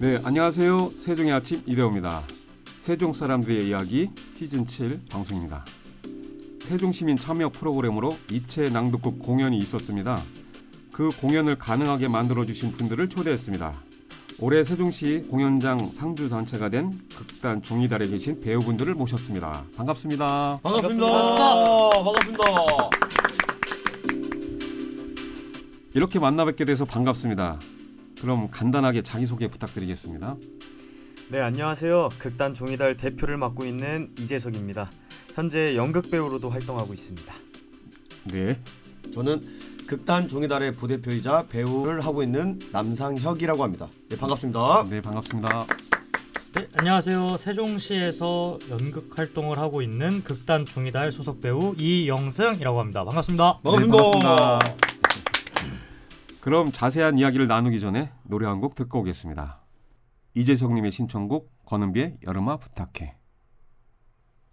네, 안녕하세요. 세종의 아침 이대호입니다. 세종 사람들의 이야기 시즌 7 방송입니다. 세종시민 참여 프로그램으로 입체 낭독극 공연이 있었습니다. 그 공연을 가능하게 만들어주신 분들을 초대했습니다. 올해 세종시 공연장 상주단체가 된 극단 종이달에 계신 배우분들을 모셨습니다. 반갑습니다. 반갑습니다. 이렇게 만나 뵙게 돼서 반갑습니다. 그럼 간단하게 자기소개 부탁드리겠습니다. 네, 안녕하세요. 극단 종이달 대표를 맡고 있는 이재석입니다. 현재 연극 배우로도 활동하고 있습니다. 네. 저는 극단 종이달의 부대표이자 배우를 하고 있는 남상혁이라고 합니다. 네, 반갑습니다. 네, 반갑습니다. 네, 안녕하세요. 세종시에서 연극 활동을 하고 있는 극단 종이달 소속 배우 이영승이라고 합니다. 반갑습니다. 반갑습니다. 네, 반갑습니다. 그럼 자세한 이야기를 나누기 전에 노래 한 곡 듣고 오겠습니다. 이재석님의 신청곡 권은비의 여름아 부탁해.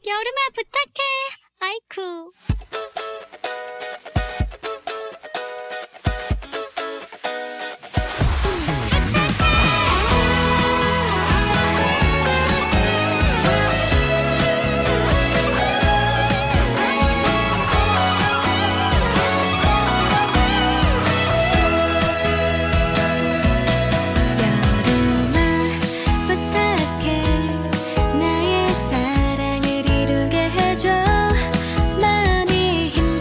여름아 부탁해. 아이쿠. 나의 사랑을 이루게 해줘. 많이 힘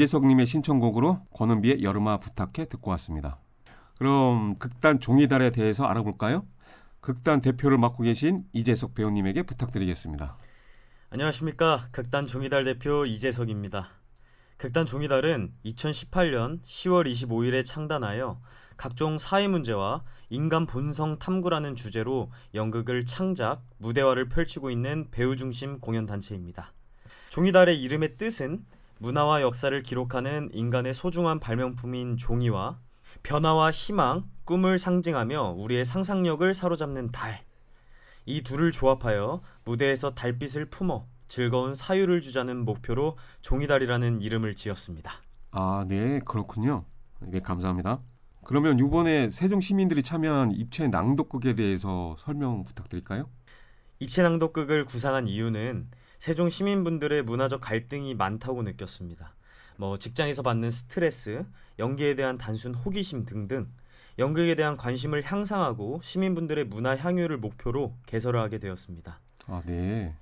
이재석님의 신청곡으로 권은비의 여름아 부탁해 듣고 왔습니다. 그럼 극단 종이달에 대해서 알아볼까요? 극단 대표를 맡고 계신 이재석 배우님에게 부탁드리겠습니다. 안녕하십니까. 극단 종이달 대표 이재석입니다. 극단 종이달은 2018년 10월 25일에 창단하여 각종 사회 문제와 인간 본성 탐구라는 주제로 연극을 창작, 무대화를 펼치고 있는 배우 중심 공연단체입니다. 종이달의 이름의 뜻은 문화와 역사를 기록하는 인간의 소중한 발명품인 종이와 변화와 희망, 꿈을 상징하며 우리의 상상력을 사로잡는 달. 이 둘을 조합하여 무대에서 달빛을 품어 즐거운 사유를 주자는 목표로 종이달이라는 이름을 지었습니다. 아, 네, 그렇군요. 네, 감사합니다. 그러면 이번에 세종 시민들이 참여한 입체 낭독극에 대해서 설명 부탁드릴까요? 입체 낭독극을 구상한 이유는 세종 시민분들의 문화적 갈등이 많다고 느꼈습니다. 직장에서 받는 스트레스, 연기에 대한 단순 호기심 등등 연극에 대한 관심을 향상하고 시민분들의 문화 향유를 목표로 개설을 하게 되었습니다. 아, 네.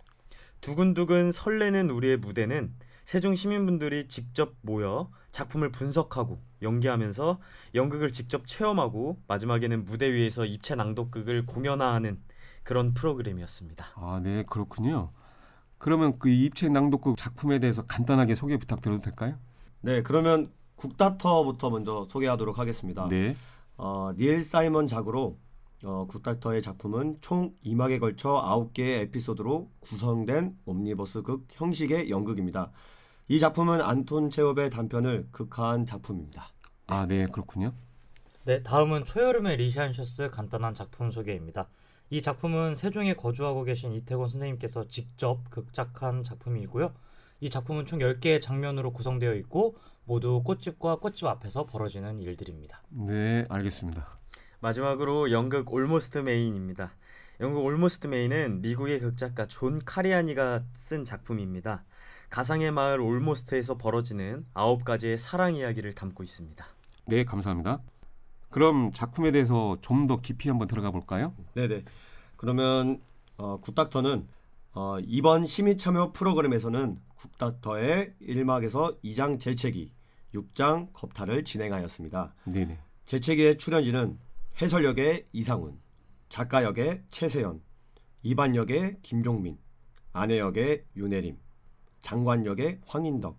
두근두근 설레는 우리의 무대는 세종 시민분들이 직접 모여 작품을 분석하고 연기하면서 연극을 직접 체험하고 마지막에는 무대 위에서 입체 낭독극을 공연화하는 그런 프로그램이었습니다. 아, 네, 그렇군요. 그러면 그 입체 낭독극 작품에 대해서 간단하게 소개 부탁드려도 될까요? 네, 그러면 국다터부터 먼저 소개하도록 하겠습니다. 네. 닐 사이먼 작으로 국다터의 작품은 총 2막에 걸쳐 9개의 에피소드로 구성된 옴니버스 극 형식의 연극입니다. 이 작품은 안톤 체홉의 단편을 극화한 작품입니다. 아, 네, 그렇군요. 네, 다음은 초여름의 리시안셔스 간단한 작품 소개입니다. 이 작품은 세종에 거주하고 계신 이태곤 선생님께서 직접 극작한 작품이고요. 이 작품은 총 10개의 장면으로 구성되어 있고 모두 꽃집과 꽃집 앞에서 벌어지는 일들입니다. 네, 알겠습니다. 마지막으로 연극 올모스트 메인입니다. 연극 올모스트 메인은 미국의 극작가 존 카리아니가 쓴 작품입니다. 가상의 마을 올모스트에서 벌어지는 9가지의 사랑 이야기를 담고 있습니다. 네, 감사합니다. 그럼 작품에 대해서 좀 더 깊이 한번 들어가 볼까요? 네네. 그러면 국닥터는 이번 시민 참여 프로그램에서는 국닥터의 1막에서 2장 재채기, 6장 겁탈을 진행하였습니다. 네네. 재채기의 출연진은 해설 역의 이상훈, 작가 역의 최세연, 이반 역의 김종민, 아내 역의 윤혜림, 장관 역의 황인덕,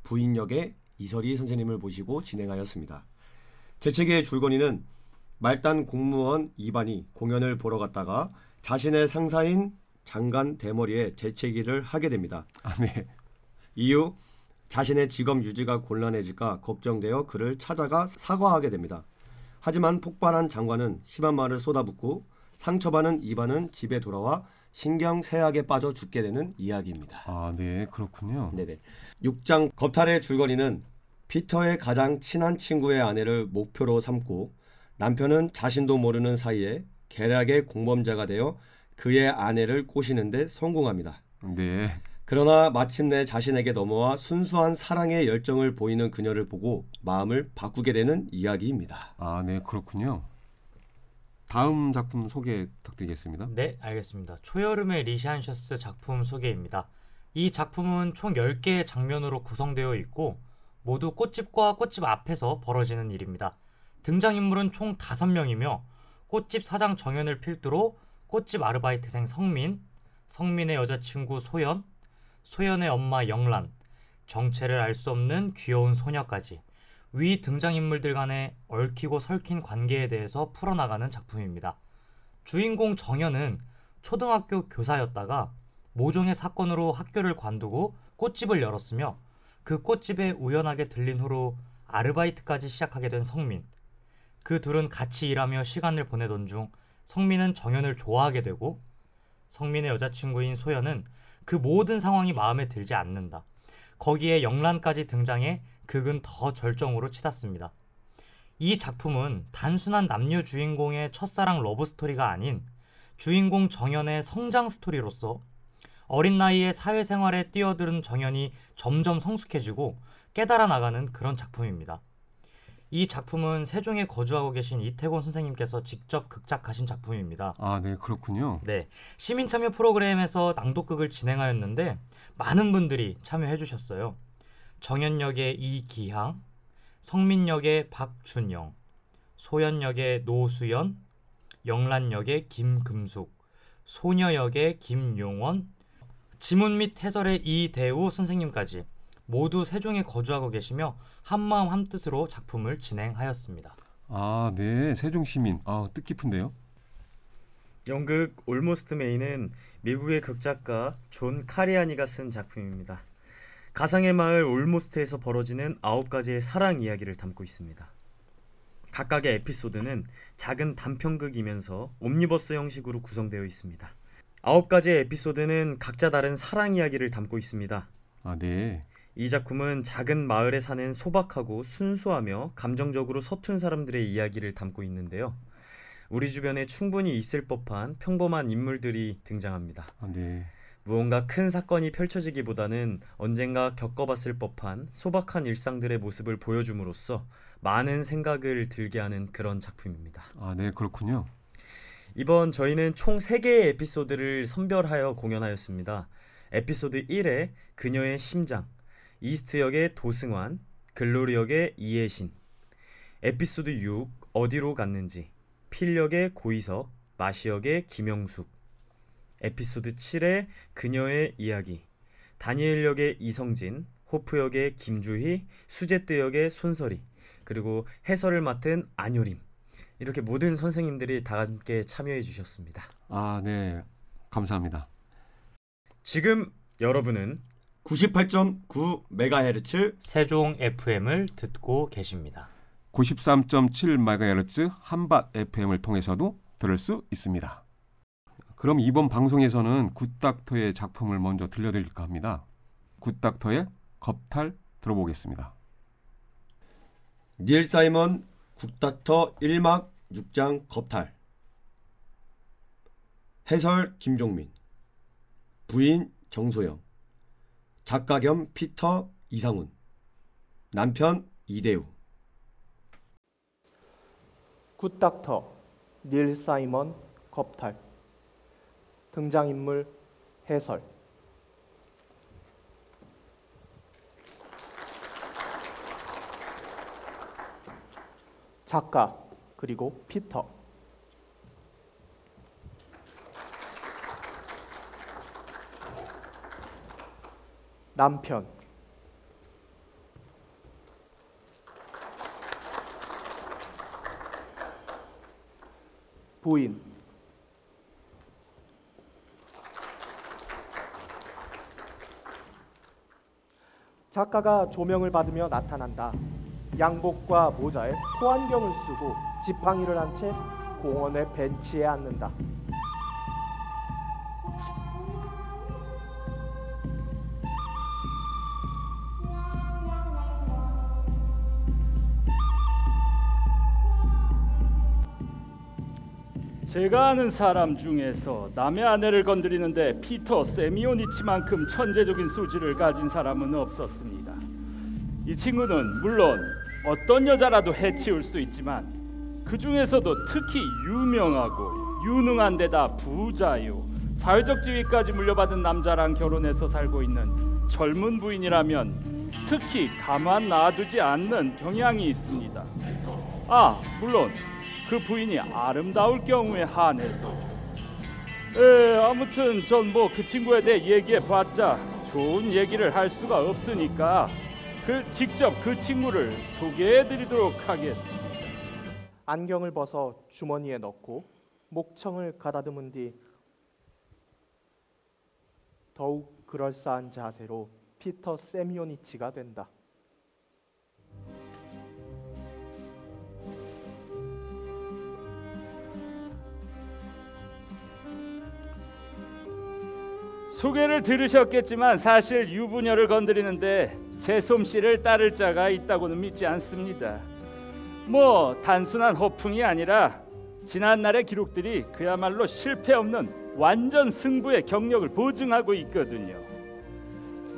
부인 역의 이설희 선생님을 모시고 진행하였습니다. 재채기의 줄거리는 말단 공무원 이반이 공연을 보러 갔다가 자신의 상사인 장관 대머리에 재채기를 하게 됩니다. 아, 네. 이후 자신의 직업 유지가 곤란해질까 걱정되어 그를 찾아가 사과하게 됩니다. 하지만 폭발한 장관은 심한 말을 쏟아붓고 상처받은 이반은 집에 돌아와 신경쇠약에 빠져 죽게 되는 이야기입니다. 아, 네, 그렇군요. 네네. 6장 겁탈의 줄거리는 피터의 가장 친한 친구의 아내를 목표로 삼고 남편은 자신도 모르는 사이에 계략의 공범자가 되어 그의 아내를 꼬시는 데 성공합니다. 네. 그러나 마침내 자신에게 넘어와 순수한 사랑의 열정을 보이는 그녀를 보고 마음을 바꾸게 되는 이야기입니다. 아, 네, 그렇군요. 다음 작품 소개 부탁드리겠습니다. 네, 알겠습니다. 초여름의 리시안셔스 작품 소개입니다. 이 작품은 총 10개의 장면으로 구성되어 있고 모두 꽃집과 꽃집 앞에서 벌어지는 일입니다. 등장인물은 총 5명이며 꽃집 사장 정연을 필두로 꽃집 아르바이트생 성민, 성민의 여자친구 소연, 소연의 엄마 영란, 정체를 알 수 없는 귀여운 소녀까지 위 등장인물들 간의 얽히고 설킨 관계에 대해서 풀어나가는 작품입니다. 주인공 정연은 초등학교 교사였다가 모종의 사건으로 학교를 관두고 꽃집을 열었으며 그 꽃집에 우연하게 들린 후로 아르바이트까지 시작하게 된 성민. 그 둘은 같이 일하며 시간을 보내던 중 성민은 정연을 좋아하게 되고 성민의 여자친구인 소연은 그 모든 상황이 마음에 들지 않는다. 거기에 영란까지 등장해 극은 더 절정으로 치닫습니다. 이 작품은 단순한 남녀 주인공의 첫사랑 러브스토리가 아닌 주인공 정연의 성장 스토리로서 어린 나이에 사회생활에 뛰어든 정연이 점점 성숙해지고 깨달아 나가는 그런 작품입니다. 이 작품은 세종에 거주하고 계신 이태곤 선생님께서 직접 극작하신 작품입니다. 아, 네, 그렇군요. 네, 시민참여 프로그램에서 낭독극을 진행하였는데 많은 분들이 참여해 주셨어요. 정연 역의 이기향, 성민 역의 박준영, 소연 역의 노수연, 영란 역의 김금숙, 소녀 역의 김용원, 지문 및 해설의 이대우 선생님까지 모두 세종에 거주하고 계시며 한마음 한뜻으로 작품을 진행하였습니다. 아, 네. 세종 시민. 아, 뜻깊은데요. 연극 올모스트 메이는 미국의 극작가 존 카리아니가 쓴 작품입니다. 가상의 마을 올모스트에서 벌어지는 9가지의 사랑 이야기를 담고 있습니다. 각각의 에피소드는 작은 단편극이면서 옴니버스 형식으로 구성되어 있습니다. 9가지의 에피소드는 각자 다른 사랑 이야기를 담고 있습니다. 아, 네. 이 작품은 작은 마을에 사는 소박하고 순수하며 감정적으로 서툰 사람들의 이야기를 담고 있는데요. 우리 주변에 충분히 있을 법한 평범한 인물들이 등장합니다. 아, 네. 무언가 큰 사건이 펼쳐지기보다는 언젠가 겪어봤을 법한 소박한 일상들의 모습을 보여줌으로써 많은 생각을 들게 하는 그런 작품입니다. 아, 네. 그렇군요. 이번 저희는 총 3개의 에피소드를 선별하여 공연하였습니다. 에피소드 1에 그녀의 심장, 이스트 역의 도승환, 글로리 역의 이혜신, 에피소드 6 어디로 갔는지, 필 역의 고희석, 마시 역의 김영숙, 에피소드 7의 그녀의 이야기, 다니엘 역의 이성진, 호프 역의 김주희, 수제트 역의 손설이, 그리고 해설을 맡은 안효림, 이렇게 모든 선생님들이 다 함께 참여해 주셨습니다. 아, 네. 감사합니다. 지금 여러분은 98.9MHz 세종 FM을 듣고 계십니다. 93.7MHz 한밭 FM을 통해서도 들을 수 있습니다. 그럼 이번 방송에서는 굿닥터의 작품을 먼저 들려드릴까 합니다. 굿닥터의 겁탈 들어보겠습니다. 닐 사이먼 굿닥터 1막 6장 겁탈. 해설 김종민, 부인 정소영, 작가 겸 피터 이상훈, 남편 이대우. 굿닥터 닐 사이먼 겁탈. 등장인물 해설. 작가 그리고 피터. 남편. 부인. 작가가 조명을 받으며 나타난다. 양복과 모자에 호안경을 쓰고 지팡이를 한 채 공원의 벤치에 앉는다. 제가 아는 사람 중에서 남의 아내를 건드리는데 피터 세미오니치만큼 천재적인 소질을 가진 사람은 없었습니다. 이 친구는 물론 어떤 여자라도 해치울 수 있지만 그 중에서도 특히 유명하고 유능한 데다 부자요, 사회적 지위까지 물려받은 남자랑 결혼해서 살고 있는 젊은 부인이라면 특히 가만 놔두지 않는 경향이 있습니다. 아, 물론 그 부인이 아름다울 경우에 한해서죠. 아무튼 전 뭐 그 친구에 대해 얘기해봤자 좋은 얘기를 할 수가 없으니까 직접 그 친구를 소개해드리도록 하겠습니다. 안경을 벗어 주머니에 넣고 목청을 가다듬은 뒤 더욱 그럴싸한 자세로 피터 세미오니치가 된다. 소개를 들으셨겠지만 사실 유부녀를 건드리는데 제 솜씨를 따를 자가 있다고는 믿지 않습니다. 뭐 단순한 허풍이 아니라 지난날의 기록들이 그야말로 실패 없는 완전 승부의 경력을 보증하고 있거든요.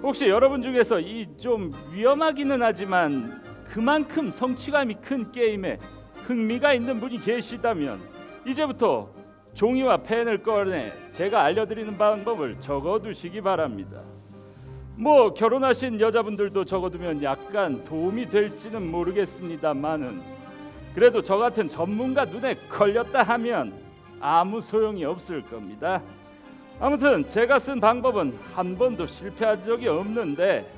혹시 여러분 중에서 이 좀 위험하기는 하지만 그만큼 성취감이 큰 게임에 흥미가 있는 분이 계시다면 이제부터 종이와 펜을 꺼내 제가 알려드리는 방법을 적어두시기 바랍니다. 뭐 결혼하신 여자분들도 적어두면 약간 도움이 될지는 모르겠습니다만은 그래도 저 같은 전문가 눈에 걸렸다 하면 아무 소용이 없을 겁니다. 아무튼 제가 쓴 방법은 한 번도 실패한 적이 없는데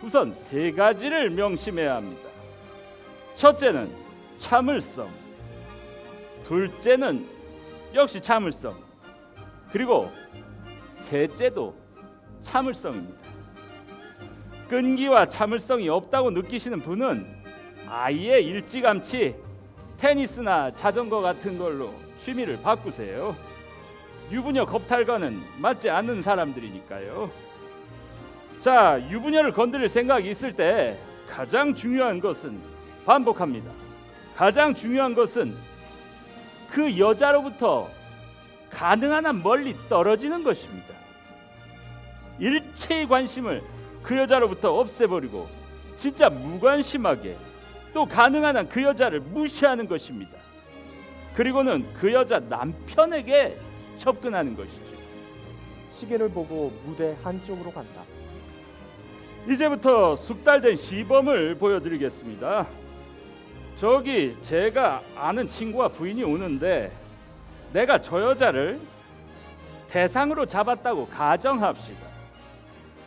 우선 3가지를 명심해야 합니다. 첫째는 참을성, 둘째는 역시 참을성, 그리고 셋째도 참을성입니다. 끈기와 참을성이 없다고 느끼시는 분은 아예 일찌감치 테니스나 자전거 같은 걸로 취미를 바꾸세요. 유부녀 겁탈과는 맞지 않는 사람들이니까요. 자, 유부녀를 건드릴 생각이 있을 때 가장 중요한 것은 반복합니다. 가장 중요한 것은 그 여자로부터 가능한 한 멀리 떨어지는 것입니다. 일체의 관심을 그 여자로부터 없애버리고 진짜 무관심하게 또 가능한 한 그 여자를 무시하는 것입니다. 그리고는 그 여자 남편에게 접근하는 것이죠. 시계를 보고 무대 한쪽으로 간다. 이제부터 숙달된 시범을 보여드리겠습니다. 저기 제가 아는 친구와 부인이 오는데 내가 저 여자를 대상으로 잡았다고 가정합시다.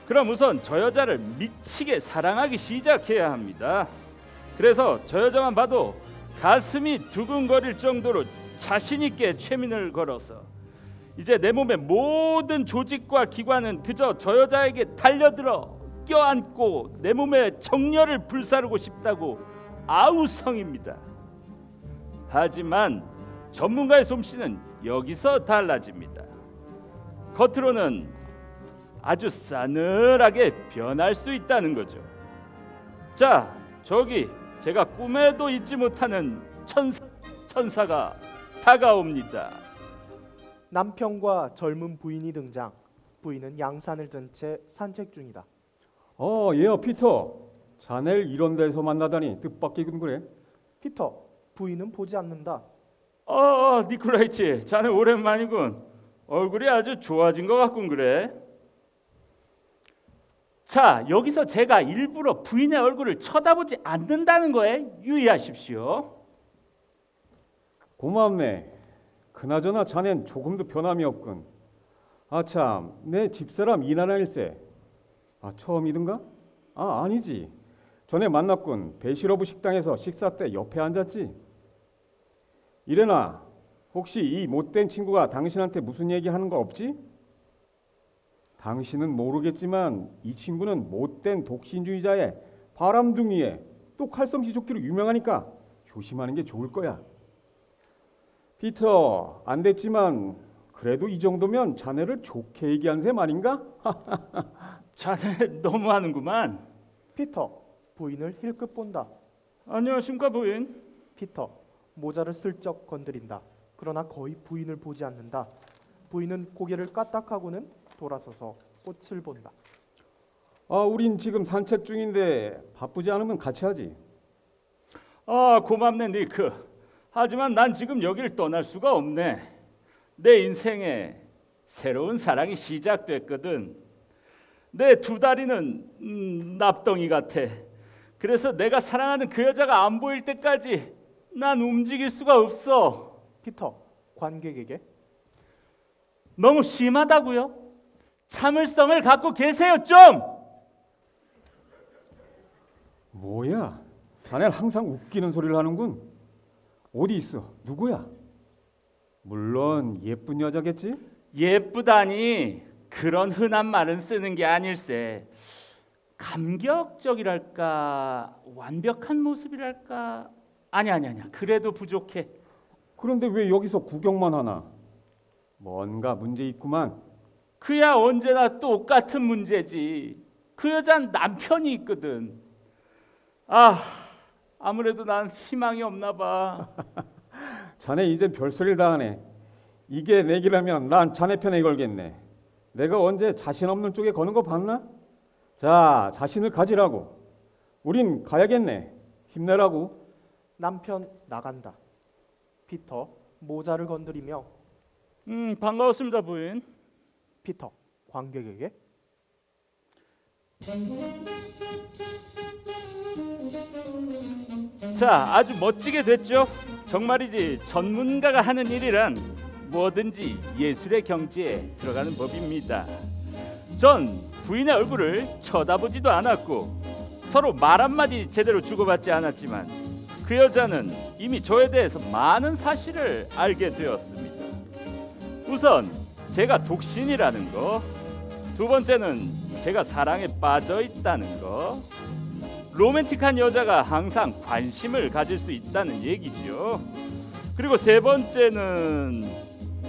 그럼 우선 저 여자를 미치게 사랑하기 시작해야 합니다. 그래서 저 여자만 봐도 가슴이 두근거릴 정도로 자신 있게 최면을 걸어서 이제 내 몸의 모든 조직과 기관은 그저 저 여자에게 달려들어 껴안고 내 몸의 정열을 불사르고 싶다고 아우성입니다. 하지만 전문가의 솜씨는 여기서 달라집니다. 겉으로는 아주 싸늘하게 변할 수 있다는 거죠. 자, 저기 제가 꿈에도 잊지 못하는 천사가 다가옵니다. 남편과 젊은 부인이 등장. 부인은 양산을 든 채 산책 중이다. 얘야 피터. 자네를 이런 데서 만나다니 뜻밖이군 그래. 피터, 부인은 보지 않는다. 니콜라이치, 자네 오랜만이군. 얼굴이 아주 좋아진 것 같군 그래. 자, 여기서 제가 일부러 부인의 얼굴을 쳐다보지 않는다는 거에 유의하십시오. 고맙네. 그나저나 자넨 조금도 변함이 없군. 참, 내 집사람 이나라 일세. 처음이든가? 아니지. 전에 만났군. 베시러브 식당에서 식사 때 옆에 앉았지. 이래나, 혹시 이 못된 친구가 당신한테 무슨 얘기하는 거 없지? 당신은 모르겠지만 이 친구는 못된 독신주의자의 바람둥이에 또 칼솜씨 좋기로 유명하니까 조심하는 게 좋을 거야. 피터, 안 됐지만 그래도 이 정도면 자네를 좋게 얘기한 셈 아닌가? 자네 너무하는구만. 피터, 부인을 힐끗 본다. 안녕하십니까 부인. 피터, 모자를 슬쩍 건드린다. 그러나 거의 부인을 보지 않는다. 부인은 고개를 까딱하고는 돌아서서 꽃을 본다. 우린 지금 산책 중인데 바쁘지 않으면 같이 하지. 고맙네 니크. 하지만 난 지금 여기를 떠날 수가 없네. 내 인생에 새로운 사랑이 시작됐거든. 내 두 다리는 납덩이 같아. 그래서 내가 사랑하는 그 여자가 안 보일 때까지 난 움직일 수가 없어. 피터, 관객에게 너무 심하다고요? 참을성을 갖고 계세요 좀. 뭐야? 자네는 항상 웃기는 소리를 하는군. 어디 있어? 누구야? 물론 예쁜 여자겠지? 예쁘다니 그런 흔한 말은 쓰는 게 아닐세. 감격적이랄까, 완벽한 모습이랄까. 아니야. 그래도 부족해. 그런데 왜 여기서 구경만 하나? 뭔가 문제 있구만. 그야 언제나 똑같은 문제지. 그 여자는 남편이 있거든. 아무래도 난 희망이 없나 봐. 자네 이제 별소리를 다 하네. 이게 내기라면 난 자네 편에 걸겠네. 내가 언제 자신 없는 쪽에 거는 거 봤나? 자, 자신을 가지라고. 우린 가야겠네. 힘내라고. 남편 나간다. 피터, 모자를 건드리며 반가웠습니다 부인. 피터, 관객에게 자, 아주 멋지게 됐죠? 정말이지 전문가가 하는 일이란 뭐든지 예술의 경지에 들어가는 법입니다. 전 부인의 얼굴을 쳐다보지도 않았고 서로 말 한마디 제대로 주고받지 않았지만 그 여자는 이미 저에 대해서 많은 사실을 알게 되었습니다. 우선 제가 독신이라는 거, 두 번째는 제가 사랑에 빠져 있다는 거, 로맨틱한 여자가 항상 관심을 가질 수 있다는 얘기죠. 그리고 세 번째는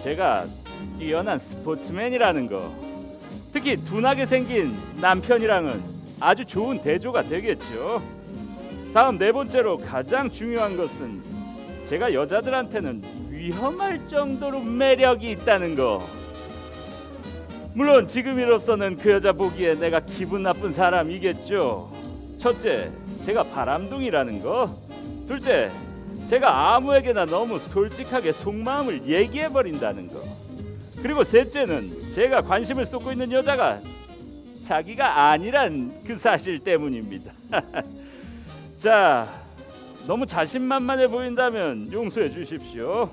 제가 뛰어난 스포츠맨이라는 거, 특히 둔하게 생긴 남편이랑은 아주 좋은 대조가 되겠죠. 다음 네 번째로 가장 중요한 것은 제가 여자들한테는 위험할 정도로 매력이 있다는 거. 물론 지금으로서는 그 여자 보기에 내가 기분 나쁜 사람이겠죠. 첫째, 제가 바람둥이라는 거. 둘째, 제가 아무에게나 너무 솔직하게 속마음을 얘기해버린다는 거. 그리고 셋째는 제가 관심을 쏟고 있는 여자가 자기가 아니란 그 사실 때문입니다. 자, 너무 자신만만해 보인다면 용서해 주십시오.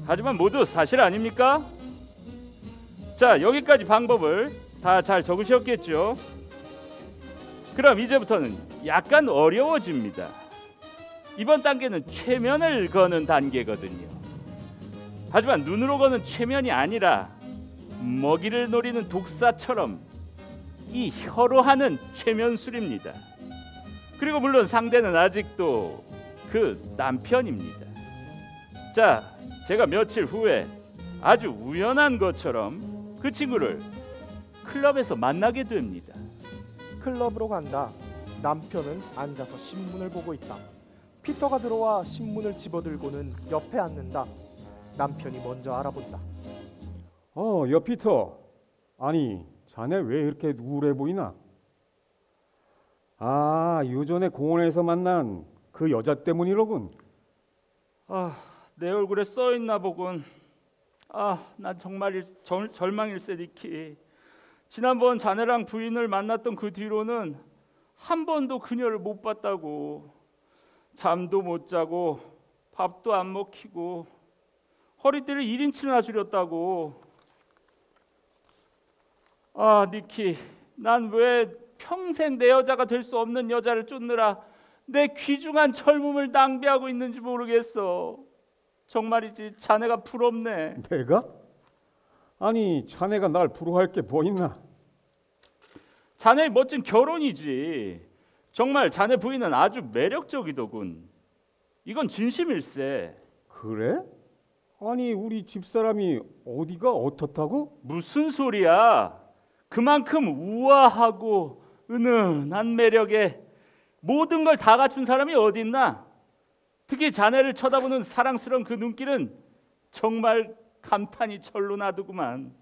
하지만 모두 사실 아닙니까? 자, 여기까지 방법을 다 잘 적으셨겠죠? 그럼 이제부터는 약간 어려워집니다. 이번 단계는 최면을 거는 단계거든요. 하지만 눈으로 거는 최면이 아니라 먹이를 노리는 독사처럼 이 혀로 하는 최면술입니다. 그리고 물론 상대는 아직도 그 남편입니다. 자, 제가 며칠 후에 아주 우연한 것처럼 그 친구를 클럽에서 만나게 됩니다. 클럽으로 간다. 남편은 앉아서 신문을 보고 있다. 피터가 들어와 신문을 집어들고는 옆에 앉는다. 남편이 먼저 알아본다. 여 피터. 아니, 자네 왜 이렇게 우울해 보이나? 아, 요전에 공원에서 만난 그 여자 때문이로군. 내 얼굴에 써 있나 보군. 난 정말 절망일세, 니키. 지난번 자네랑 부인을 만났던 그 뒤로는 한 번도 그녀를 못 봤다고. 잠도 못 자고 밥도 안 먹히고 허리띠를 1인치나 줄였다고. 니키, 난 왜 평생 내 여자가 될 수 없는 여자를 쫓느라 내 귀중한 젊음을 낭비하고 있는지 모르겠어. 정말이지 자네가 부럽네. 내가? 아니, 자네가 날 부러워할 게 뭐 있나? 자네의 멋진 결혼이지. 정말 자네 부인은 아주 매력적이더군. 이건 진심일세. 그래? 아니, 우리 집사람이 어디가 어떻다고? 무슨 소리야. 그만큼 우아하고 은은한 매력에 모든 걸 다 갖춘 사람이 어딨나. 특히 자네를 쳐다보는 사랑스러운 그 눈길은 정말 감탄이 절로 나더구만.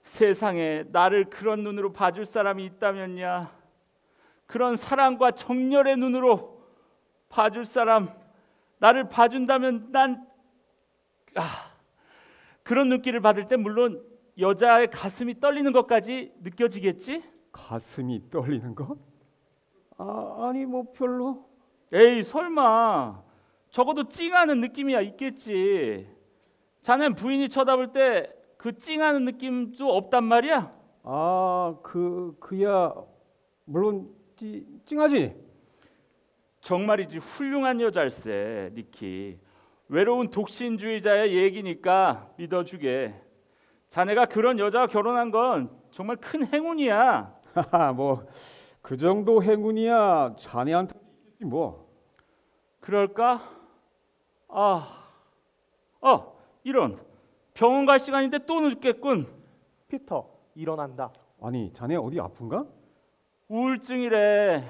세상에 나를 그런 눈으로 봐줄 사람이 있다면야. 그런 사랑과 정열의 눈으로 봐줄 사람, 나를 봐준다면 난 그런 눈길을 받을 때 물론 여자의 가슴이 떨리는 것까지 느껴지겠지? 가슴이 떨리는 거? 아니, 뭐 별로. 에이, 설마. 적어도 찡하는 느낌이야 있겠지. 자넨 부인이 쳐다볼 때 그 찡하는 느낌도 없단 말이야? 그야 물론 찡하지. 정말이지 훌륭한 여잘세, 니키. 외로운 독신주의자의 얘기니까 믿어주게. 자네가 그런 여자와 결혼한 건 정말 큰 행운이야. 뭐 그 정도 행운이야 자네한테 있겠지 뭐. 그럴까? 이런. 병원 갈 시간인데 또 늦겠군. 피터, 일어난다. 아니, 자네 어디 아픈가? 우울증이래.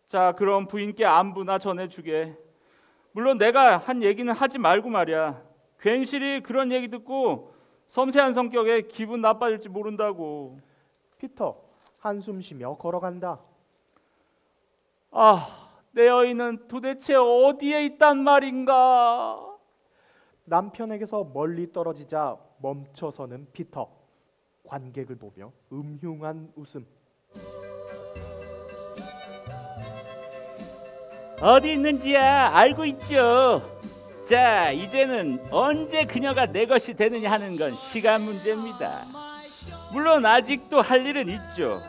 자, 그럼 부인께 안부나 전해주게. 물론 내가 한 얘기는 하지 말고 말이야. 괜시리 그런 얘기 듣고 섬세한 성격에 기분 나빠질지 모른다고. 피터, 한숨 쉬며 걸어간다. 내 여인은 도대체 어디에 있단 말인가? 남편에게서 멀리 떨어지자 멈춰서는 피터. 관객을 보며 음흉한 웃음. 어디 있는지야 알고 있죠. 자, 이제는 언제 그녀가 내 것이 되느냐 하는 건 시간 문제입니다. 물론 아직도 할 일은 있죠.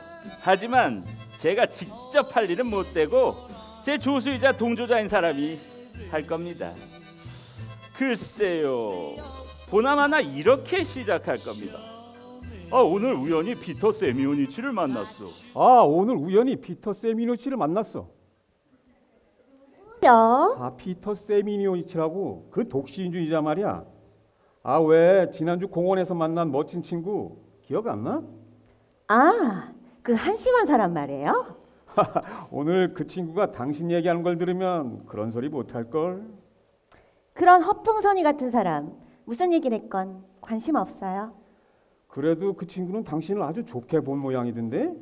하지만 제가 직접 할 일은 못 되고 제 조수이자 동조자인 사람이 할 겁니다. 글쎄요, 보나마나 이렇게 시작할 겁니다. 오늘 우연히 피터 세미오니치를 만났어. 오늘 우연히 피터 세미오니치를 만났어. 피터 세미오니치라고 그 독신주의자 말이야. 왜 지난주 공원에서 만난 멋진 친구 기억 안 나? 그 한심한 사람 말이에요? 오늘 그 친구가 당신 얘기하는 걸 들으면 그런 소리 못할 걸. 그런 허풍선이 같은 사람 무슨 얘기를 했건 관심 없어요. 그래도 그 친구는 당신을 아주 좋게 본 모양이던데.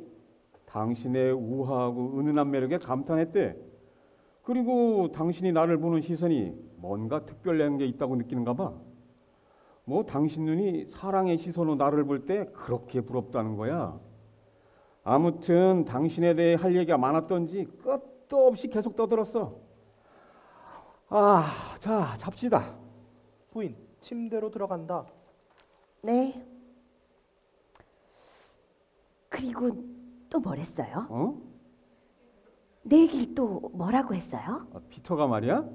당신의 우아하고 은은한 매력에 감탄했대. 그리고 당신이 나를 보는 시선이 뭔가 특별한 게 있다고 느끼는가 봐. 당신 눈이 사랑의 시선으로 나를 볼 때 그렇게 부럽다는 거야. 아무튼 당신에 대해 할 얘기가 많았던지 끝도 없이 계속 떠들었어. 자, 잡시다. 부인 침대로 들어간다. 네. 그리고 또 뭘 했어요? 내 얘기를 또 뭐라고 했어요? 피터가 말이야?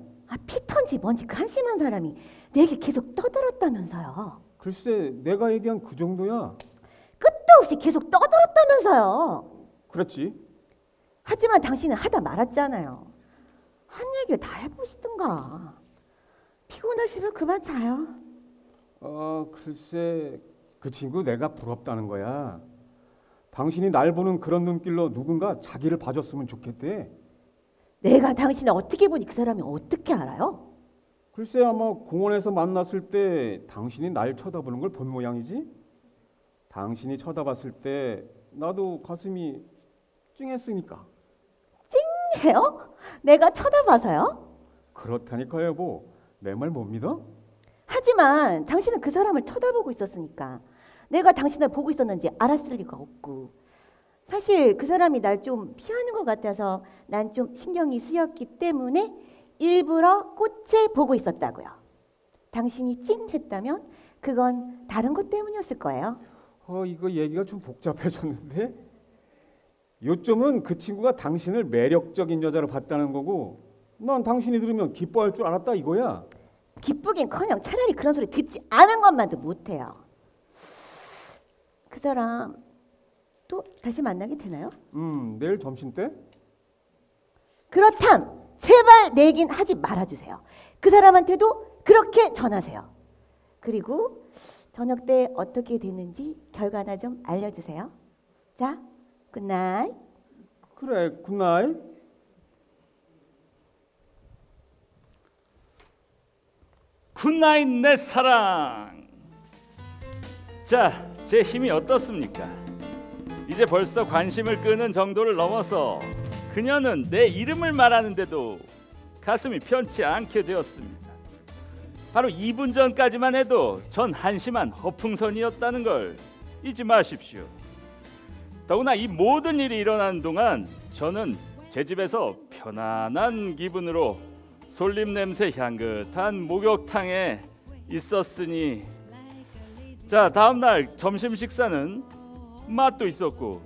피터인지 뭔지 그 한심한 사람이 내 얘기를 계속 떠들었다면서요. 글쎄, 내가 얘기한 그 정도야. 끝도 없이 계속 떠들었다면서요. 그렇지. 하지만 당신은 하다 말았잖아요. 한 얘기를 다 해보시든가. 피곤하시면 그만 자요. 글쎄, 그 친구 내가 부럽다는 거야. 당신이 날 보는 그런 눈길로 누군가 자기를 봐줬으면 좋겠대. 내가 당신을 어떻게 보니 그 사람이 어떻게 알아요? 글쎄, 아마 공원에서 만났을 때 당신이 날 쳐다보는 걸 본 모양이지. 당신이 쳐다봤을 때 나도 가슴이 찡했으니까. 찡해요? 내가 쳐다봐서요? 그렇다니까 여보. 내 말 못 믿어? 하지만 당신은 그 사람을 쳐다보고 있었으니까 내가 당신을 보고 있었는지 알았을 리가 없고, 사실 그 사람이 날 좀 피하는 것 같아서 난 좀 신경이 쓰였기 때문에 일부러 꽃을 보고 있었다고요. 당신이 찡했다면 그건 다른 것 때문이었을 거예요. 이거 얘기가 좀 복잡해졌는데? 요점은 그 친구가 당신을 매력적인 여자로 봤다는 거고, 난 당신이 들으면 기뻐할 줄 알았다 이거야. 기쁘긴커녕 차라리 그런 소리 듣지 않은 것만도 못해요. 그 사람 또 다시 만나게 되나요? 내일 점심때? 그렇담 제발 내 얘기는 하지 말아주세요. 그 사람한테도 그렇게 전하세요. 그리고 저녁 때 어떻게 됐는지 결과나 좀 알려주세요. 자, 굿나잇. 그래, 굿나잇. 굿나잇 내 사랑. 자, 제 힘이 어떻습니까? 이제 벌써 관심을 끄는 정도를 넘어서 그녀는 내 이름을 말하는데도 가슴이 편치 않게 되었습니다. 바로 2분 전까지만 해도 전 한심한 허풍선이었다는 걸 잊지 마십시오. 더구나 이 모든 일이 일어나는 동안 저는 제 집에서 편안한 기분으로 솔잎 냄새 향긋한 목욕탕에 있었으니, 자, 다음 날 점심 식사는 맛도 있었고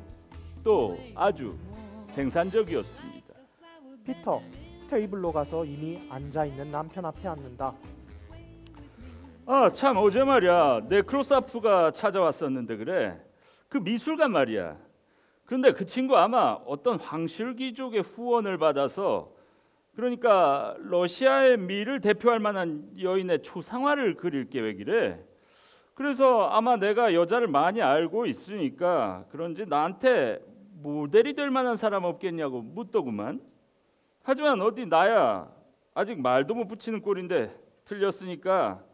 또 아주 생산적이었습니다. 피터 테이블로 가서 이미 앉아있는 남편 앞에 앉는다. 참, 어제 말이야 네크로사프가 찾아왔었는데 그래. 그 미술관 말이야. 그런데 그 친구 아마 어떤 황실귀족의 후원을 받아서, 그러니까 러시아의 미를 대표할 만한 여인의 초상화를 그릴 계획이래. 그래서 아마 내가 여자를 많이 알고 있으니까 그런지 나한테 모델이 될 만한 사람 없겠냐고 묻더구만. 하지만 어디 나야 아직 말도 못 붙이는 꼴인데 틀렸으니까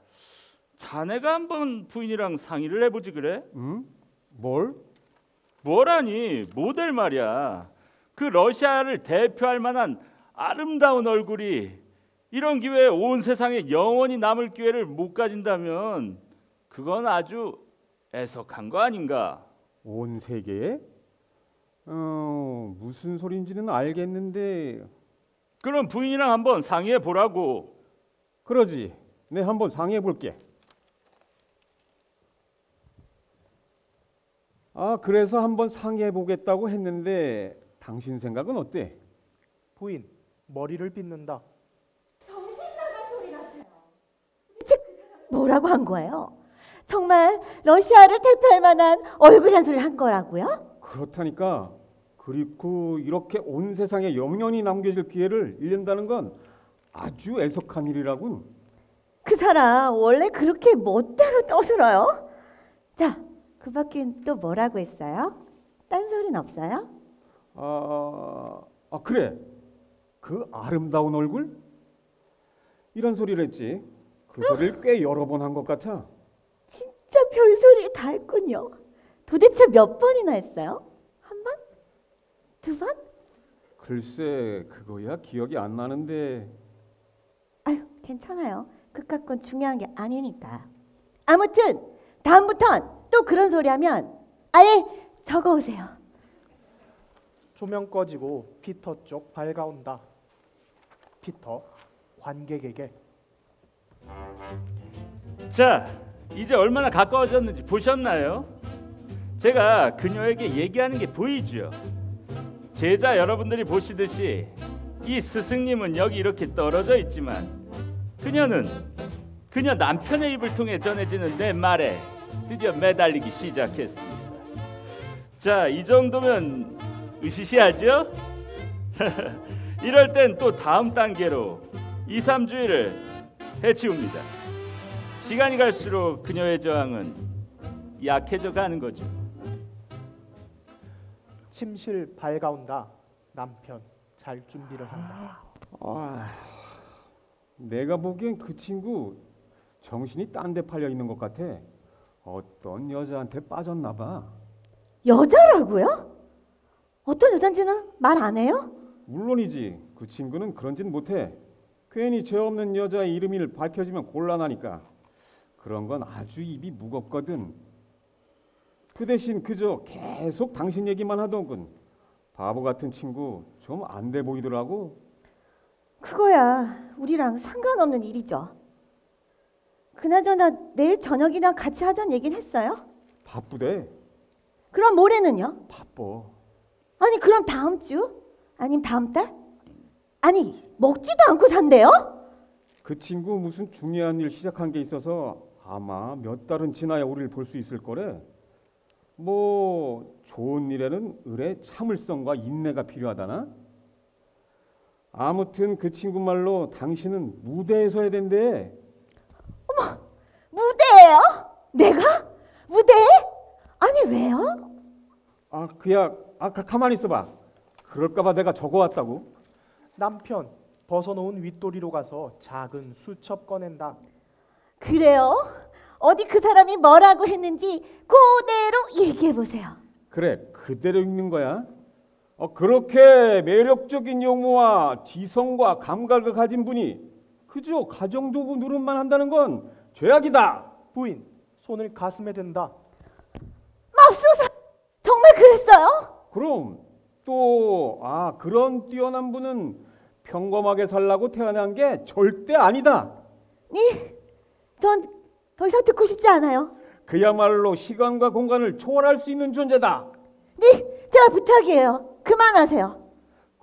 자네가 한번 부인이랑 상의를 해보지 그래? 뭘? 뭐라니, 모델 말이야. 그 러시아를 대표할 만한 아름다운 얼굴이 이런 기회에 온 세상에 영원히 남을 기회를 못 가진다면 그건 아주 애석한 거 아닌가? 온 세계에? 무슨 소리인지는 알겠는데 그럼 부인이랑 한번 상의해 보라고. 그러지. 내 한번 상의해 볼게. 아, 그래서 한번 상의해 보겠다고 했는데 당신 생각은 어때? 부인, 머리를 빗는다. 정신 나간 소리 같아요. 대체 뭐라고 한 거예요? 정말 러시아를 대표할 만한 얼굴 한 소리를 한 거라고요? 그렇다니까. 그리고 이렇게 온 세상에 영원히 남겨질 기회를 잃는다는 건 아주 애석한 일이라군. 그 사람 원래 그렇게 멋대로 떠들어요? 자, 그 밖엔 또 뭐라고 했어요? 딴소리는 없어요? 그래. 그 아름다운 얼굴? 이런 소리를 했지. 그 소리를 꽤 여러 번 한 것 같아. 진짜 별소리 다 했군요. 도대체 몇 번이나 했어요? 한 번? 두 번? 글쎄, 그거야 기억이 안 나는데. 아유, 괜찮아요. 그깟 건 중요한 게 아니니까. 아무튼 다음부턴 또 그런 소리 하면 아예 적어오세요. 조명 꺼지고 피터 쪽 밝아온다. 피터, 관객에게. 자, 이제 얼마나 가까워졌는지 보셨나요? 제가 그녀에게 얘기하는 게 보이죠? 제자 여러분들이 보시듯이 이 스승님은 여기 이렇게 떨어져 있지만 그녀 남편의 입을 통해 전해지는 내 말에 드디어 매달리기 시작했습니다. 자, 이 정도면 으시시하죠? 이럴 땐 또 다음 단계로 2, 3주일을 해치웁니다. 시간이 갈수록 그녀의 저항은 약해져 가는 거죠. 침실 밝아온다. 남편, 잘 준비를 한다. 내가 보기엔 그 친구 정신이 딴 데 팔려 있는 것 같아. 어떤 여자한테 빠졌나 봐. 여자라고요? 어떤 여잔지는 말 안 해요? 물론이지. 그 친구는 그런 짓 못해. 괜히 죄 없는 여자의 이름을 밝혀지면 곤란하니까. 그런 건 아주 입이 무겁거든. 그 대신 그저 계속 당신 얘기만 하더군. 바보 같은 친구 좀 안 돼 보이더라고. 그거야 우리랑 상관없는 일이죠. 그나저나 내일 저녁이나 같이 하자는 얘기는 했어요? 바쁘대. 그럼 모레는요? 바빠. 아니 그럼 다음 주? 아니면 다음 달? 아니 먹지도 않고 산대요? 그 친구 무슨 중요한 일 시작한 게 있어서 아마 몇 달은 지나야 우리를 볼 수 있을 거래. 뭐 좋은 일에는 을의 참을성과 인내가 필요하다나? 아무튼 그 친구 말로 당신은 무대에 서야 된대. 어머, 무대예요? 내가? 무대에? 아니 왜요? 가만히 있어봐. 그럴까봐 내가 적어왔다고. 남편, 벗어놓은 윗도리로 가서 작은 수첩 꺼낸다. 그래요? 어디 그 사람이 뭐라고 했는지 그대로 얘기해 보세요. 그래, 그대로 읽는 거야. 그렇게 매력적인 용모와 지성과 감각을 가진 분이 그저 가정도구 노릇만 한다는 건 죄악이다. 부인, 손을 가슴에 댄다. 맙소사, 정말 그랬어요? 그럼 또 그런 뛰어난 분은 평범하게 살라고 태어난 게 절대 아니다. 네, 전 더 이상 듣고 싶지 않아요. 그야말로 시간과 공간을 초월할 수 있는 존재다. 네, 제가 부탁이에요. 그만하세요.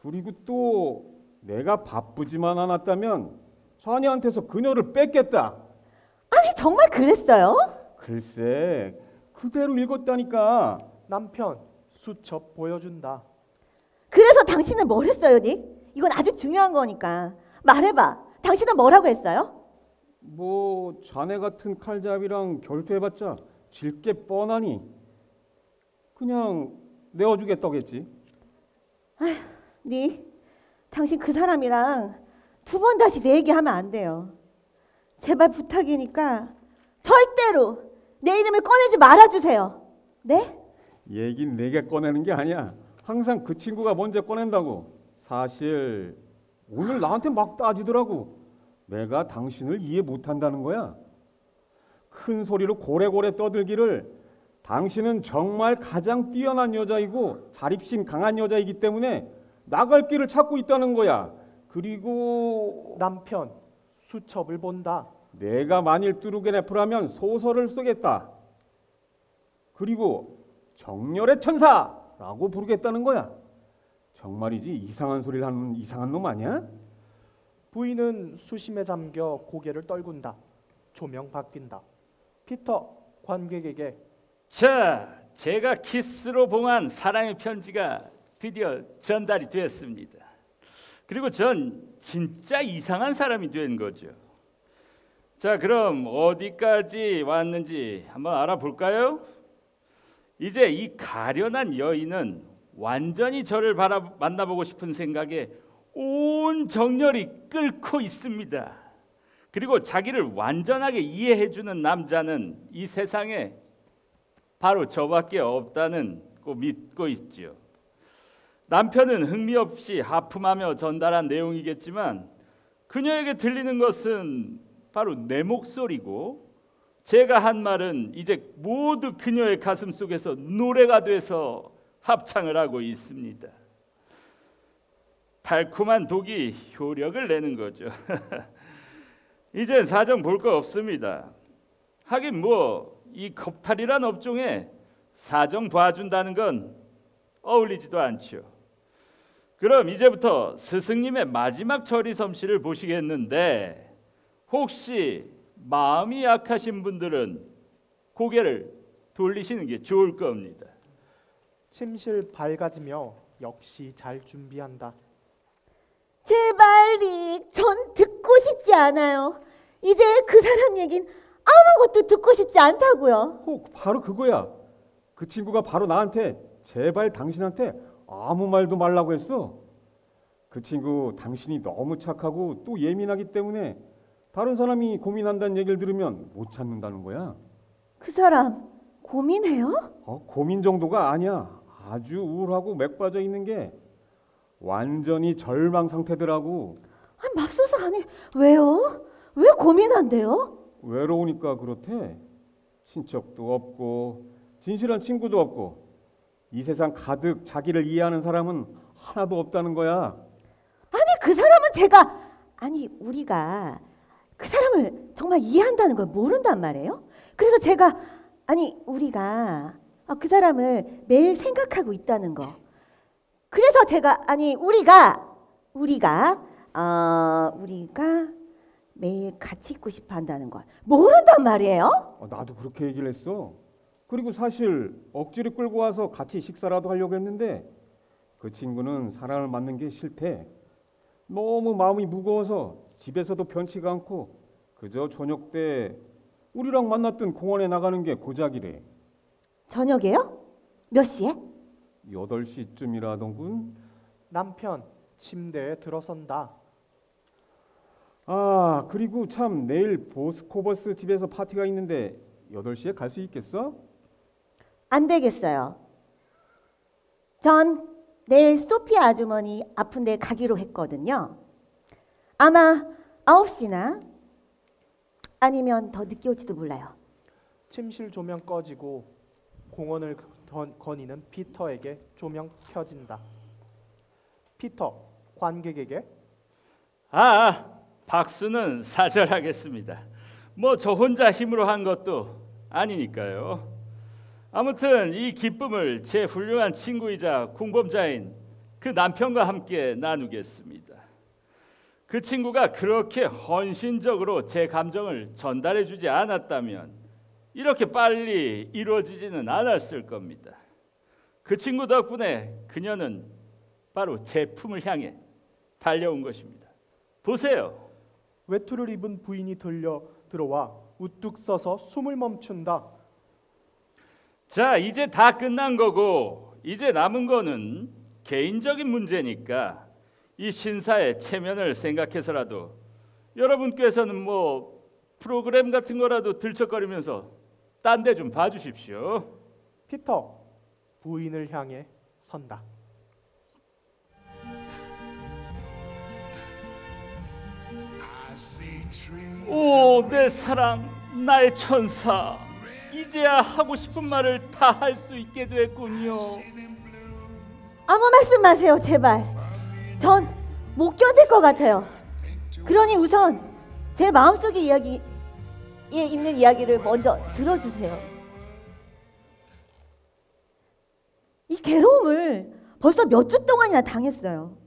그리고 또 내가 바쁘지만 않았다면 자네한테서 그녀를 뺏겠다. 아니 정말 그랬어요? 글쎄, 그대로 읽었다니까. 남편, 수첩 보여준다. 그래서 당신은 뭘 했어요, 닉? 이건 아주 중요한 거니까 말해봐. 당신은 뭐라고 했어요? 뭐 자네 같은 칼잡이랑 결투해봤자 질 게 뻔하니 그냥 내어주겠다고 했지. 아휴, 닉, 당신 그 사람이랑 두 번 다시 내 얘기하면 안 돼요. 제발 부탁이니까 절대로 내 이름을 꺼내지 말아주세요. 네? 얘긴 내가 꺼내는 게 아니야. 항상 그 친구가 먼저 꺼낸다고. 사실 오늘 나한테 막 따지더라고. 내가 당신을 이해 못한다는 거야. 큰 소리로 고래고래 떠들기를 당신은 정말 가장 뛰어난 여자이고 자립심 강한 여자이기 때문에 나갈 길을 찾고 있다는 거야. 그리고 남편 수첩을 본다. 내가 만일 뚜루게네프라면 소설을 쓰겠다. 그리고 정열의 천사라고 부르겠다는 거야. 정말이지 이상한 소리를 하는 이상한 놈 아니야? 부인은 수심에 잠겨 고개를 떨군다. 조명 바뀐다. 피터 관객에게 자, 제가 키스로 봉한 사랑의 편지가 드디어 전달이 됐습니다. 그리고 전 진짜 이상한 사람이 된 거죠. 자, 그럼 어디까지 왔는지 한번 알아볼까요? 이제 이 가련한 여인은 완전히 저를 만나보고 싶은 생각에 온 정열이 끓고 있습니다. 그리고 자기를 완전하게 이해해주는 남자는 이 세상에 바로 저밖에 없다는 거 믿고 있죠. 남편은 흥미 없이 하품하며 전달한 내용이겠지만 그녀에게 들리는 것은 바로 내 목소리고, 제가 한 말은 이제 모두 그녀의 가슴 속에서 노래가 돼서 합창을 하고 있습니다. 달콤한 독이 효력을 내는 거죠. 이젠 사정 볼 거 없습니다. 하긴 뭐 이 겁탈이란 업종에 사정 봐준다는 건 어울리지도 않죠. 그럼 이제부터 스승님의 마지막 처리 솜씨를 보시겠는데, 혹시 마음이 약하신 분들은 고개를 돌리시는 게 좋을 겁니다. 침실 밝아지며 역시 잘 준비한다. 제발 릭, 전 듣고 싶지 않아요. 이제 그 사람 얘긴 아무것도 듣고 싶지 않다고요. 바로 그거야. 그 친구가 바로 나한테 제발 당신한테 아무 말도 말라고 했어. 그 친구 당신이 너무 착하고 또 예민하기 때문에 다른 사람이 고민한다는 얘기를 들으면 못 참는다는 거야. 그 사람 고민해요? 고민 정도가 아니야. 아주 우울하고 맥 빠져 있는 게 완전히 절망 상태더라고. 맙소사 아니, 왜요? 왜 고민한대요? 외로우니까 그렇대. 친척도 없고 진실한 친구도 없고 이 세상 가득 자기를 이해하는 사람은 하나도 없다는 거야. 아니 그 사람은 우리가 그 사람을 정말 이해한다는 걸 모른단 말이에요. 그래서 우리가 그 사람을 매일 생각하고 있다는 거. 그래서 우리가 매일 같이 있고 싶어 한다는 걸 모른단 말이에요. 나도 그렇게 얘기를 했어. 그리고 사실 억지로 끌고 와서 같이 식사라도 하려고 했는데 그 친구는 사람을 만나는 게 싫대. 너무 마음이 무거워서 집에서도 변치가 않고 그저 저녁 때 우리랑 만났던 공원에 나가는 게 고작이래. 저녁에요? 몇 시에? 8시쯤이라던군. 남편 침대에 들어선다. 그리고 참 내일 보스코버스 집에서 파티가 있는데 8시에 갈 수 있겠어? 안 되겠어요. 전 내일 소피아 아주머니 아픈데 가기로 했거든요. 아마 9시나 아니면 더 늦게 올지도 몰라요. 침실 조명 꺼지고 공원을 거니는 피터에게 조명 켜진다. 피터 관객에게 박수는 사절하겠습니다. 뭐 저 혼자 힘으로 한 것도 아니니까요. 아무튼 이 기쁨을 제 훌륭한 친구이자 공범자인 그 남편과 함께 나누겠습니다. 그 친구가 그렇게 헌신적으로 제 감정을 전달해주지 않았다면 이렇게 빨리 이루어지지는 않았을 겁니다. 그 친구 덕분에 그녀는 바로 제 품을 향해 달려온 것입니다. 보세요. 외투를 입은 부인이 들어와 우뚝 서서 숨을 멈춘다. 자, 이제 다 끝난 거고 이제 남은 거는 개인적인 문제니까 이 신사의 체면을 생각해서라도 여러분께서는 뭐 프로그램 같은 거라도 들썩거리면서 딴 데 좀 봐주십시오. 피터 부인을 향해 선다. 오, 내 사랑, 나의 천사. 이제야 하고 싶은 말을 다 할 수 있게 됐군요. 아무 말씀 마세요, 제발. 전 못 견딜 것 같아요. 그러니 우선 제 마음속의 이야기에 있는 이야기를 먼저 들어주세요. 이 괴로움을 벌써 몇 주 동안이나 당했어요.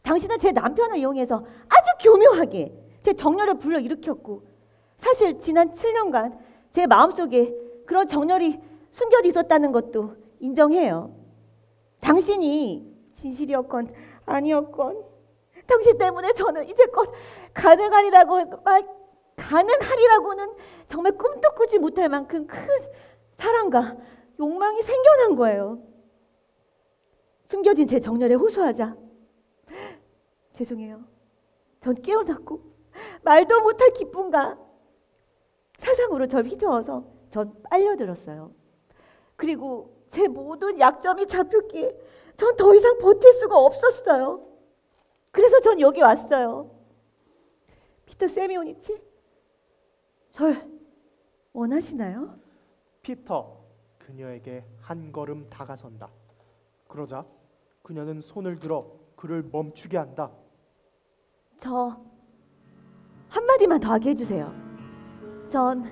당신은 제 남편을 이용해서 아주 교묘하게 제 정열을 불러일으켰고, 사실 지난 7년간 제 마음속에 그런 정열이 숨겨져 있었다는 것도 인정해요. 당신이 진실이었건 아니었건 당신 때문에 저는 이제껏 가능하리라고는 정말 꿈도 꾸지 못할 만큼 큰 사랑과 욕망이 생겨난 거예요. 숨겨진 제 정열에 호소하자 죄송해요. 전 깨어났고 말도 못할 기쁨과 사상으로 절 휘저어서 전 빨려들었어요. 그리고 제 모든 약점이 잡혔기에 전 더 이상 버틸 수가 없었어요. 그래서 전 여기 왔어요. 피터 세미오니치, 절 원하시나요? 피터 그녀에게 한 걸음 다가선다. 그러자 그녀는 손을 들어 그를 멈추게 한다. 저 한마디만 더 하게 해주세요. 전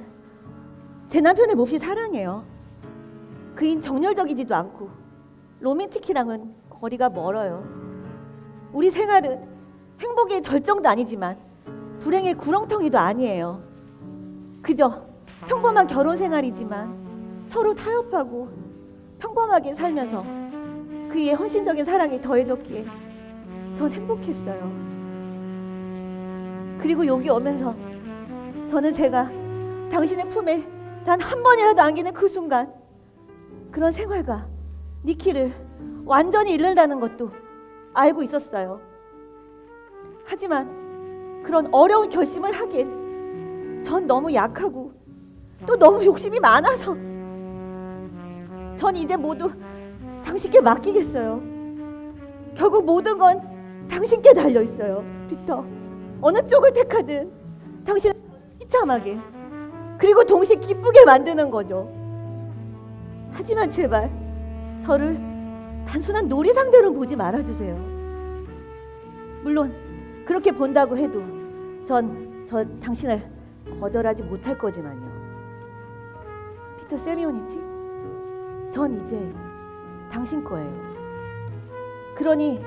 제 남편을 몹시 사랑해요. 그인 정열적이지도 않고 로맨틱이랑은 거리가 멀어요. 우리 생활은 행복의 절정도 아니지만 불행의 구렁텅이도 아니에요. 그저 평범한 결혼 생활이지만 서로 타협하고 평범하게 살면서 그의 헌신적인 사랑이 더해졌기에 전 행복했어요. 그리고 여기 오면서 저는 제가 당신의 품에 단 한 번이라도 안기는 그 순간 그런 생활과 니키를 완전히 잃는다는 것도 알고 있었어요. 하지만 그런 어려운 결심을 하기엔 전 너무 약하고 또 너무 욕심이 많아서 전 이제 모두 당신께 맡기겠어요. 결국 모든 건 당신께 달려있어요. 피터, 어느 쪽을 택하든 당신은 비참하게 그리고 동시에 기쁘게 만드는 거죠. 하지만 제발 저를 단순한 놀이 상대로 보지 말아주세요. 물론 그렇게 본다고 해도 저 당신을 거절하지 못할 거지만요. 피터 세미오니치, 전 이제 당신 거예요. 그러니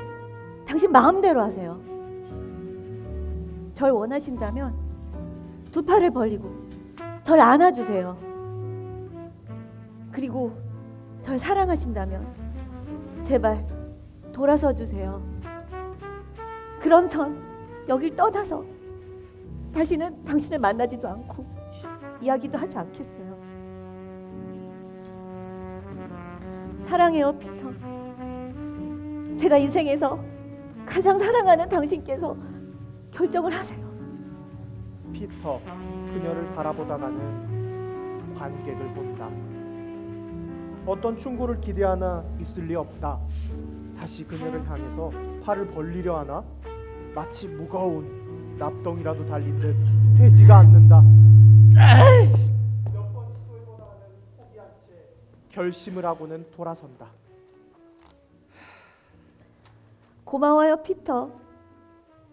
당신 마음대로 하세요. 절 원하신다면 두 팔을 벌리고 절 안아주세요. 그리고 절 사랑하신다면 제발 돌아서 주세요. 그럼 전 여길 떠나서 다시는 당신을 만나지도 않고 이야기도 하지 않겠어요. 사랑해요, 피터. 제가 인생에서 가장 사랑하는 당신께서 결정을 하세요. 피터 그녀를 바라보다가는 관객을 본다. 어떤 충고를 기대하나 있을 리 없다. 다시 그녀를 향해서 팔을 벌리려 하나 마치 무거운 납덩이라도 달린 듯 되지가 않는다. 몇 번 시도해보다가는 포기한 채 결심을 하고는 돌아선다. 고마워요, 피터.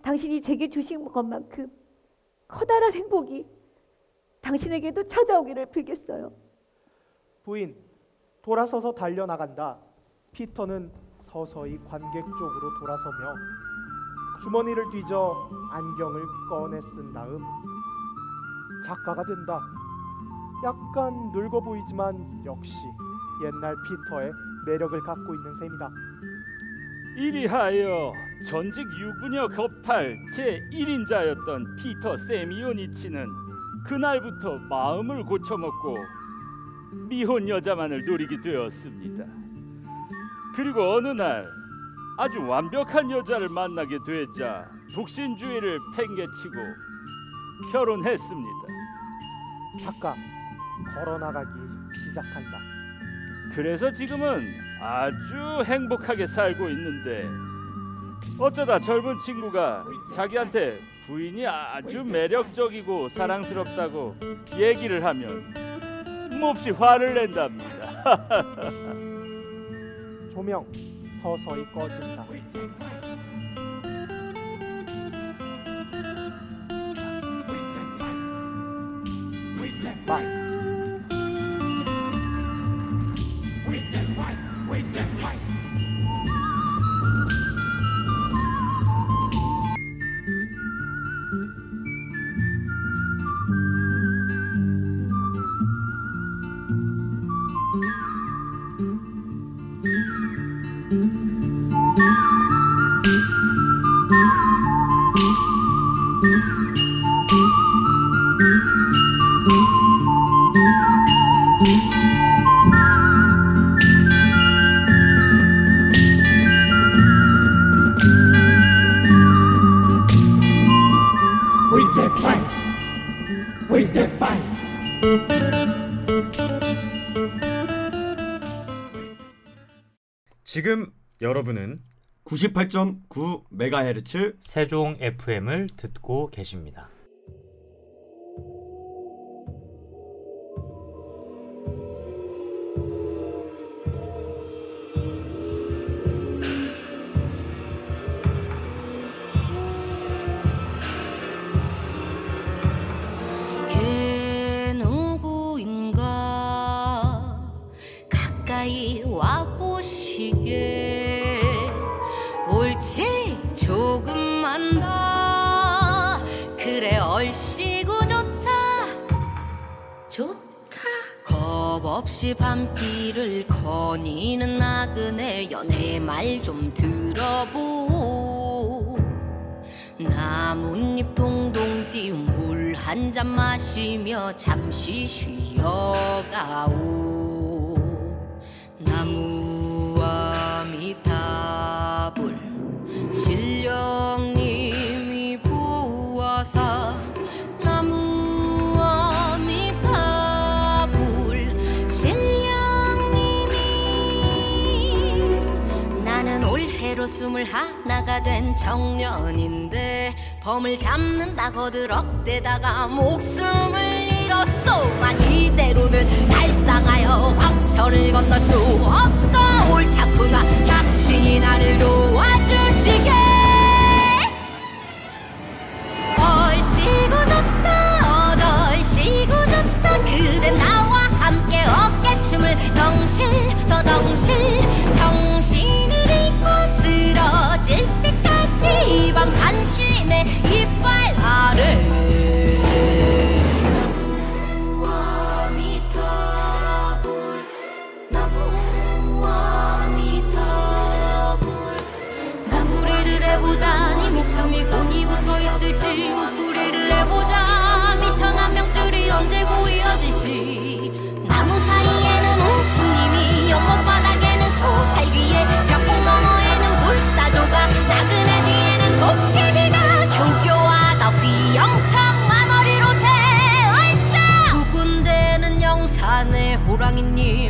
당신이 제게 주신 것만큼 커다란 행복이 당신에게도 찾아오기를 빌겠어요. 부인, 돌아서서 달려나간다. 피터는 서서히 관객 쪽으로 돌아서며 주머니를 뒤져 안경을 꺼내 쓴 다음 작가가 된다. 약간 늙어 보이지만 역시 옛날 피터의 매력을 갖고 있는 셈이다. 이리하여 전직 유부녀 겁탈 제1인자였던 피터 세미오니치는 그날부터 마음을 고쳐먹고 미혼 여자만을 노리게 되었습니다. 그리고 어느 날 아주 완벽한 여자를 만나게 되자 독신주의를 팽개치고 결혼했습니다. 작가 걸어나가기 시작한다. 그래서 지금은 아주 행복하게 살고 있는데 어쩌다 젊은 친구가 자기한테 부인이 아주 매력적이고 사랑스럽다고 얘기를 하면 몹시 화를 낸답니다. 조명 서서히 꺼진다. 지금 여러분은 98.9 메가헤르츠 세종 FM을 듣고 계십니다. 걔 누구인가 가까이 와보시게 옳지 조금만 더 그래 얼씨구 좋다 겁 없이 밤길을 거니는 나그네 연애 말 좀 들어보 나뭇잎 동동 띄운 물 한 잔 마시며 잠시 쉬어가오 나무와 미타불 신령님이 보아사 나무와 미타불 신령님이 나는 올해로 21가 된 청년인데 범을 잡는다 거들억대다가 목숨을 잃었소 만 이대로는 달상하여 황천을 건널 수 없어 옳다구나 당신이 나를 도와주시게 얼씨구 좋다 어덜씨구 좋다 그대 나와 함께 어깨춤을 덩실 더 덩실 정신을 잃고 쓰러질 때까지 이 밤 산신의 이빨 아래 나무와 미타불 나무와 미타불 나무리를 해보자니 목숨이 곤히 붙어있을지 목구리를 해보자 미천한 명줄이 언제 고이어질지 나무 사이에는 우신님이 연못바닥에는 소살귀에 벽공 너머에는 불사조가 나그네 뒤에는 도깨비가 조교하다 휘영청한 어리로 새 얼싸 수군대는 영산의 호랑이님